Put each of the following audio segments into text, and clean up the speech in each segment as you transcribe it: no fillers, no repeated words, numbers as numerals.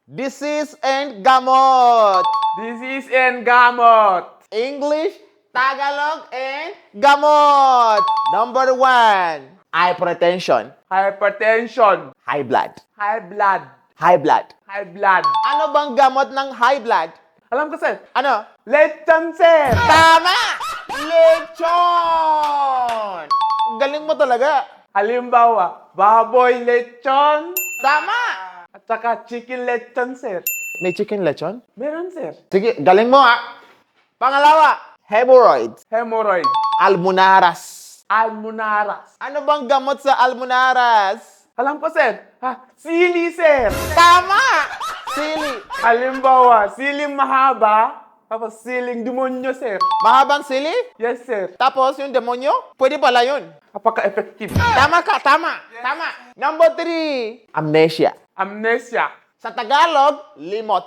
Disease and gamot. Disease and gamot. English, Tagalog, and gamot. Number 1, hypertension. Hypertension. High blood. High blood. High blood. High blood. Ano bang gamot ng high blood? Alam ko, sir. Ano? Lechon, sir. Tama! Lechon! Galing mo talaga. Halimbawa, baboy lechon. Tama! At saka chicken lechon, sir. May chicken lechon? Meron, sir. Sige, galing mo Pangalawa, hemorrhoids. Hemorrhoid. Almunaras. Almunaras. Ano bang gamot sa almunaras? Alam ko, sir. Sili, sir. Tama! Sili. Halimbawa, siling mahaba. Tapos siling demonyo, sir. Mahabang sili? Yes, sir. Tapos yung demonyo? Pwede pala yun. Apaka-effective. Tama ka, tama. Tama. Number 3, amnesia. Amnesia. Sa Tagalog, limot.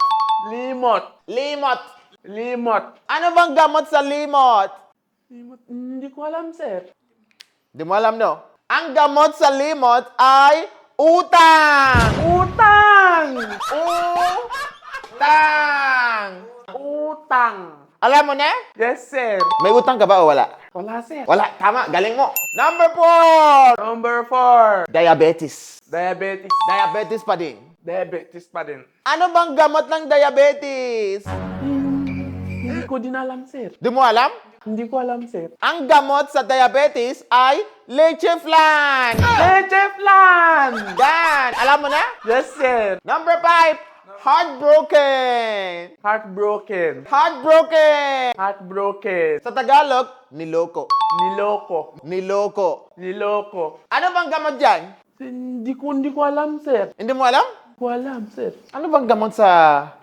Limot. Limot. Limot. Ano bang gamot sa limot? Limot. Hindi ko alam, sir. Di mo alam, no? Ang gamot sa limot ay utang. Utang! Utang. Utang. Alam mo na? Yes, sir. May utang ka ba o wala? Wala, sir. Wala. Tama. Galing mo. Number 4, Number 4. diabetes. Diabetes. Diabetes pa din. Diabetes pa din. Ano bang gamot ng diabetes? Hindi ko din alam, sir. Di mo alam? Hindi ko alam, sir. Ang gamot sa diabetes ay leche flan. Leche flan! Yan. Alam mo na? Yes, sir. Number 5, heartbroken. Heartbroken. Heartbroken. Heartbroken. Sa Tagalog, niloko. Niloko. Niloko. Niloko. Ano bang gamot dyan? Hindi ko alam, sir. Hindi mo alam? Hindi ko alam, sir. Ano bang gamot sa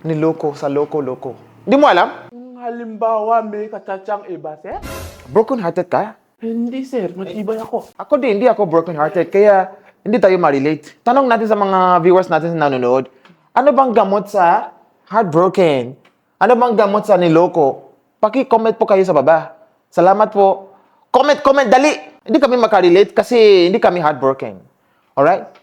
niloko, sa loko-loko? Hindi mo alam? Kung halimbawa may kachachang iba, sir? Broken-hearted ka? Hindi, sir. Matibay ako. Ako din, hindi ako broken-hearted, kaya hindi tayo ma-relate. Tanong natin sa mga viewers natin na nanonood, ano bang gamot sa heartbroken? Ano bang gamot sa niloko? Paki-comment po kayo sa baba. Salamat po. Comment, dali! Hindi kami makarelate kasi hindi kami heartbroken. Alright?